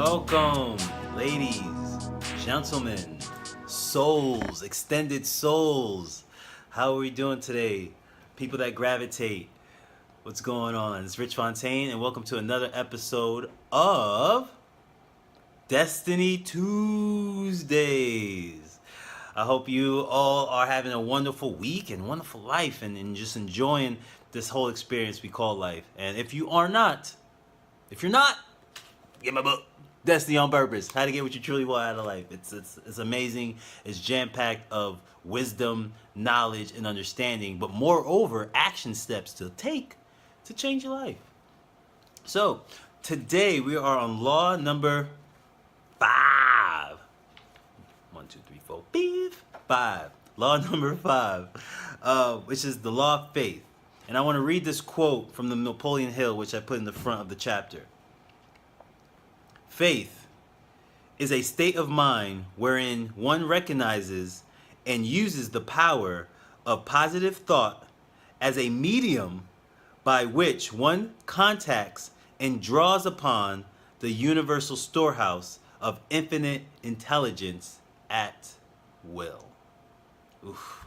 Welcome, ladies, gentlemen, souls, extended souls. How are we doing today? People that gravitate. What's going on? It's Rich Fontaine, and welcome to another episode of Destiny Tuesdays. I hope you all are having a wonderful week and wonderful life and just enjoying this whole experience we call life. And if you're not, get my book, Destiny on Purpose, How to Get What You Truly Want Out of Life. It's amazing. It's jam-packed of wisdom, knowledge, and understanding, but moreover, action steps to take to change your life. So, today we are on law number 5. 1, 2, 3, 4, 5. Law number 5, which is the law of faith. And I want to read this quote from the Napoleon Hill, which I put in the front of the chapter. Faith is a state of mind wherein one recognizes and uses the power of positive thought as a medium by which one contacts and draws upon the universal storehouse of infinite intelligence at will. Oof.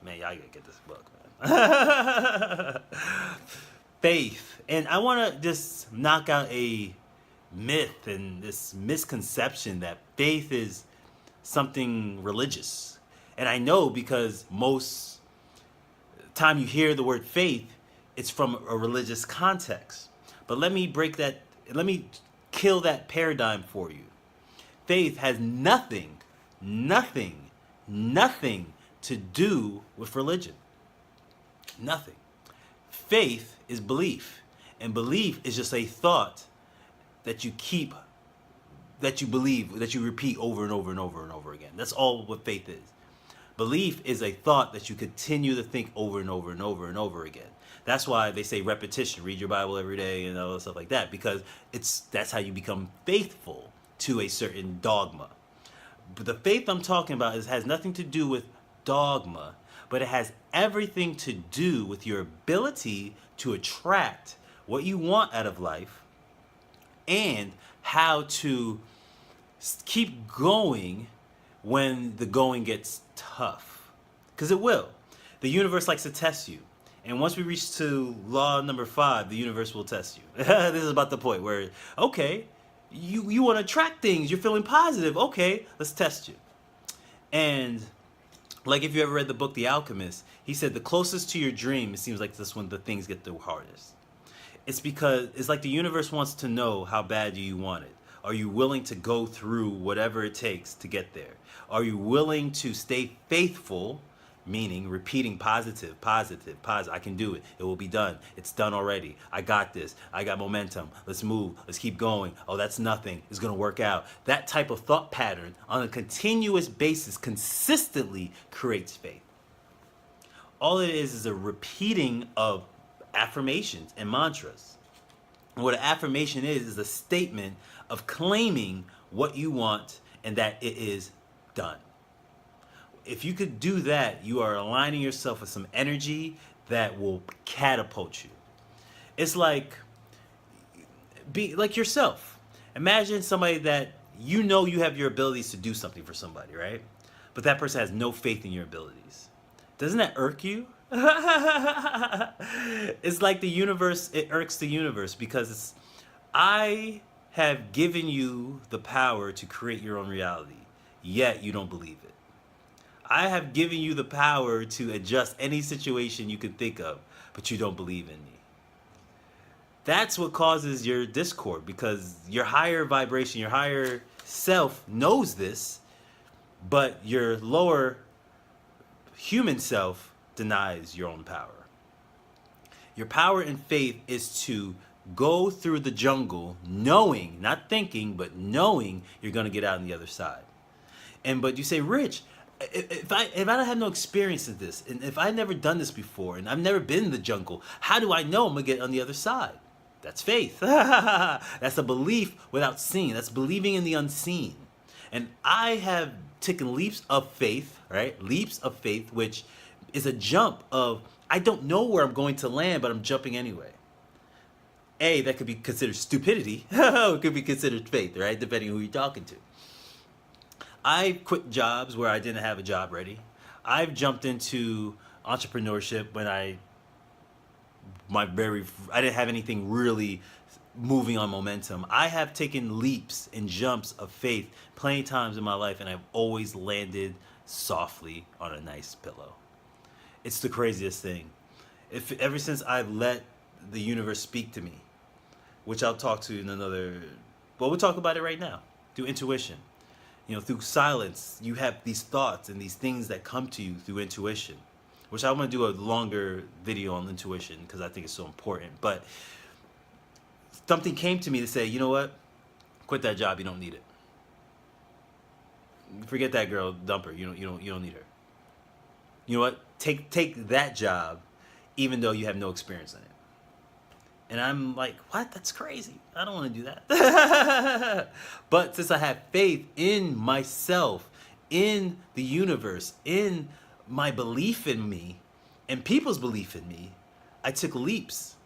Man, y'all gotta get this book, man. Faith. And I want to just knock out a myth and this misconception that faith is something religious. And I know because most time you hear the word faith, it's from a religious context. But let me kill that paradigm for you. Faith has nothing to do with religion. Nothing. Faith is belief, and belief is just a thought that you keep, that you believe, that you repeat over and over and over and over again. That's all what faith is. Belief is a thought that you continue to think over and over and over and over again. That's why they say repetition. Read your Bible every day and all that stuff like that, because that's how you become faithful to a certain dogma. But the faith I'm talking about has nothing to do with dogma, but it has everything to do with your ability to attract what you want out of life and how to keep going when the going gets tough. Because it will. The universe likes to test you. And once we reach to law number 5, the universe will test you. This is about the point where, okay, you want to attract things. You're feeling positive. Okay, let's test you. And like if you ever read the book The Alchemist, he said the closest to your dream, it seems like that's when the things get the hardest. It's because it's like the universe wants to know how bad do you want it. Are you willing to go through whatever it takes to get there? Are you willing to stay faithful, meaning repeating positive. I can do it. It will be done. It's done already. I got this. I got momentum. Let's move. Let's keep going. Oh, that's nothing. It's going to work out. That type of thought pattern on a continuous basis consistently creates faith. All it is a repeating of affirmations and mantras. And what an affirmation is a statement of claiming what you want and that it is done. If you could do that, you are aligning yourself with some energy that will catapult you. It's like, be like yourself. Imagine somebody that you know you have your abilities to do something for somebody, right? But that person has no faith in your abilities. Doesn't that irk you? It's like the universe, it irks the universe because I have given you the power to create your own reality, yet you don't believe it. I have given you the power to adjust any situation you can think of, but you don't believe in me. That's what causes your discord, because your higher vibration, your higher self knows this, but your lower human self denies your own power. Your power and faith is to go through the jungle knowing, not thinking, but knowing you're going to get out on the other side. But you say, Rich, if I had no experience in this, and if I've never done this before, and I've never been in the jungle, how do I know I'm going to get on the other side? That's faith. That's a belief without seeing. That's believing in the unseen. And I have taken leaps of faith, right? Leaps of faith, which is a jump of, I don't know where I'm going to land, but I'm jumping anyway. that could be considered stupidity, or it could be considered faith, right? Depending on who you're talking to. I quit jobs where I didn't have a job ready. I've jumped into entrepreneurship when I didn't have anything really moving on momentum. I have taken leaps and jumps of faith plenty times in my life, and I've always landed softly on a nice pillow. It's the craziest thing. Ever since I've let the universe speak to me, which I'll talk to in another, well, we'll talk about it right now, through intuition. Through silence, you have these thoughts and these things that come to you through intuition, which I want to do a longer video on intuition because I think it's so important. But something came to me to say, you know what? Quit that job. You don't need it. Forget that girl. Dump her. You don't need her. You know what? Take that job, even though you have no experience in it. And I'm like, what? That's crazy. I don't want to do that. But since I have faith in myself, in the universe, in my belief in me, and people's belief in me, I took leaps.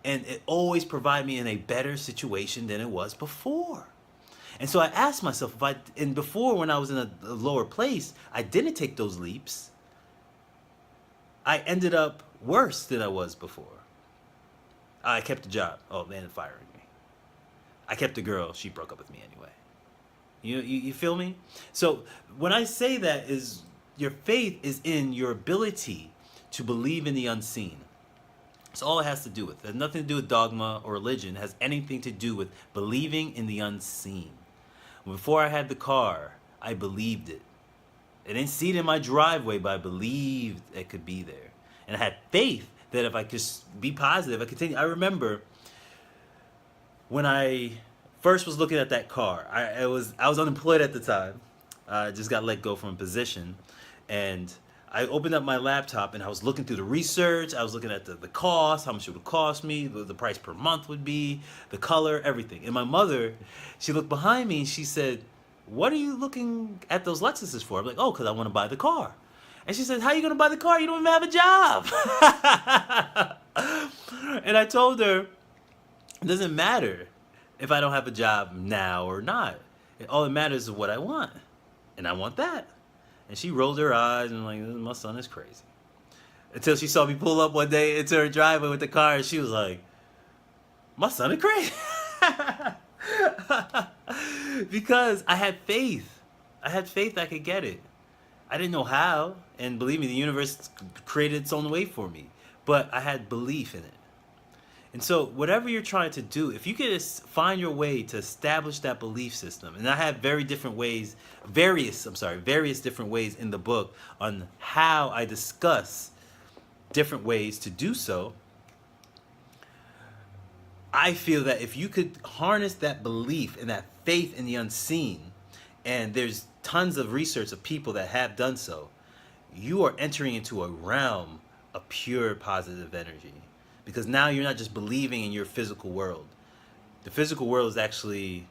And it always provided me in a better situation than it was before. And so I asked myself, before when I was in a lower place, I didn't take those leaps. I ended up worse than I was before. I kept the job. Oh, they ended up firing me. I kept the girl. She broke up with me anyway. You feel me? So when I say that is your faith is in your ability to believe in the unseen. That's all it has to do with. It has nothing to do with dogma or religion. It has anything to do with believing in the unseen. Before I had the car, I believed it. I didn't see it in my driveway, but I believed it could be there. And I had faith that if I could be positive, I continue. I remember when I first was looking at that car. I was unemployed at the time. I just got let go from a position, and I opened up my laptop and I was looking through the research. I was looking at the cost, how much it would cost me, the price per month would be, the color, everything. And my mother, she looked behind me and she said, "What are you looking at those Lexuses for?" I'm like, "Oh, because I want to buy the car." And she said, "How are you going to buy the car? You don't even have a job." And I told her, it doesn't matter if I don't have a job now or not. All that matters is what I want. And I want that. And she rolled her eyes and like, my son is crazy. Until she saw me pull up one day into her driveway with the car, and she was like, my son is crazy. Because I had faith. I had faith I could get it. I didn't know how, and believe me, the universe created its own way for me. But I had belief in it. And so whatever you're trying to do, if you could find your way to establish that belief system, and I have various different ways in the book on how I discuss different ways to do so. I feel that if you could harness that belief and that faith in the unseen, and there's tons of research of people that have done so, you are entering into a realm of pure positive energy. Because now you're not just believing in your physical world. The physical world is actually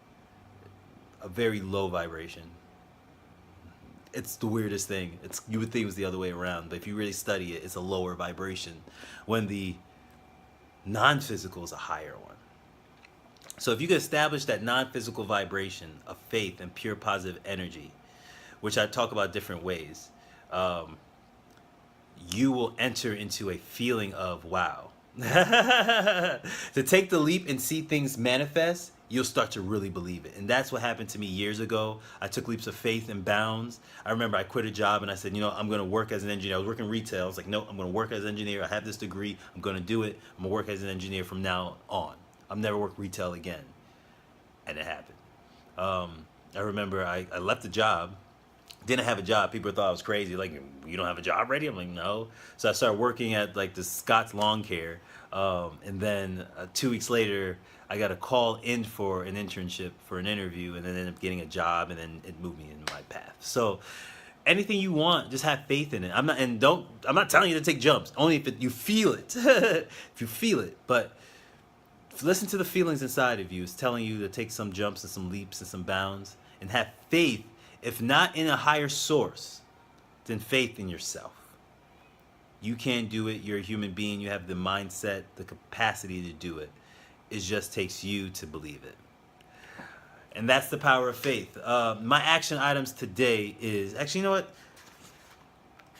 a very low vibration. It's the weirdest thing. You would think it was the other way around, but if you really study it, it's a lower vibration, when the non-physical is a higher one. So if you can establish that non-physical vibration of faith and pure positive energy, which I talk about different ways, you will enter into a feeling of wow. To take the leap and see things manifest, you'll start to really believe it. And that's what happened to me years ago. I took leaps of faith and bounds. I remember I quit a job and I said, I'm going to work as an engineer. I was working retail. I was like, no, I'm going to work as an engineer. I have this degree. I'm going to do it. I'm going to work as an engineer from now on. I'll never work retail again. And it happened. I remember I left the job. Didn't have a job. People thought I was crazy. Like, you don't have a job ready? I'm like, no. So I started working at like the Scott's Lawn Care. And then 2 weeks later, I got a call in for an internship for an interview, and then ended up getting a job, and then it moved me in my path. So anything you want, just have faith in it. I'm not telling you to take jumps, only if you feel it. If you feel it. But listen to the feelings inside of you. It's telling you to take some jumps and some leaps and some bounds, and have faith. If not in a higher source, then faith in yourself. You can't do it. You're a human being. You have the mindset, the capacity to do it. It just takes you to believe it. And that's the power of faith. My action items today is, actually, you know what?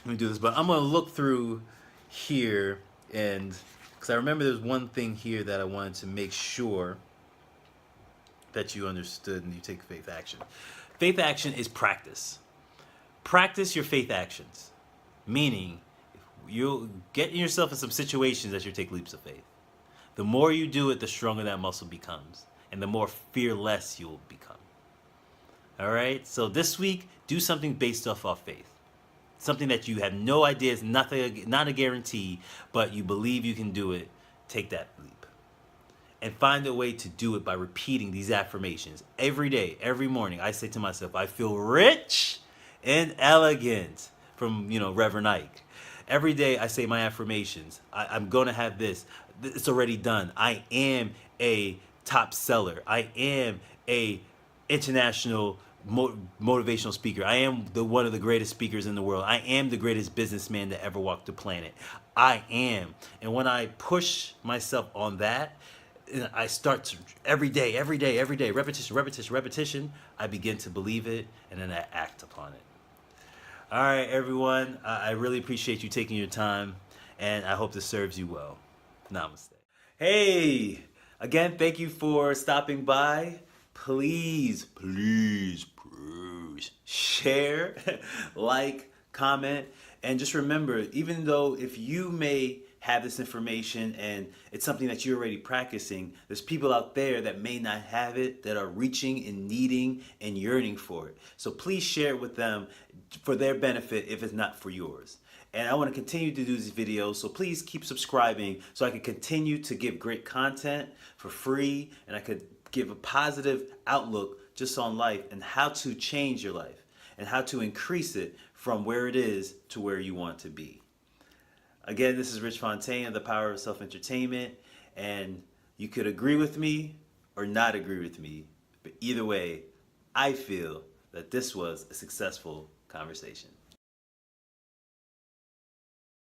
Let me do this, but I'm going to look through here, and because I remember there's one thing here that I wanted to make sure that you understood and you take faith action. Faith action is practice. Practice your faith actions, meaning you'll get yourself in some situations that you take leaps of faith. The more you do it, the stronger that muscle becomes, and the more fearless you'll become. All right? So this week, do something based off of faith. Something that you have no idea is nothing, not a guarantee, but you believe you can do it. Take that leap. And find a way to do it by repeating these affirmations. Every day, every morning, I say to myself, I feel rich and elegant, from, Reverend Ike. Every day I say my affirmations. I'm going to have this. It's already done. I am a top seller. I am a international motivational speaker. I am one of the greatest speakers in the world. I am the greatest businessman that ever walked the planet. I am. And when I push myself on that, I start to every day, repetition, I begin to believe it, and then I act upon it. All right, everyone. I really appreciate you taking your time, and I hope this serves you well. Namaste. Hey, again, thank you for stopping by. Please share, like, comment, and just remember, even though if you may have this information and it's something that you're already practicing, there's people out there that may not have it, that are reaching and needing and yearning for it. So please share it with them for their benefit if it's not for yours. And I want to continue to do these videos, so please keep subscribing so I can continue to give great content for free, and I could give a positive outlook just on life and how to change your life and how to increase it from where it is to where you want to be. Again, this is Rich Fontaine of The Power of Self-Entertainment, and you could agree with me or not agree with me, but either way, I feel that this was a successful conversation.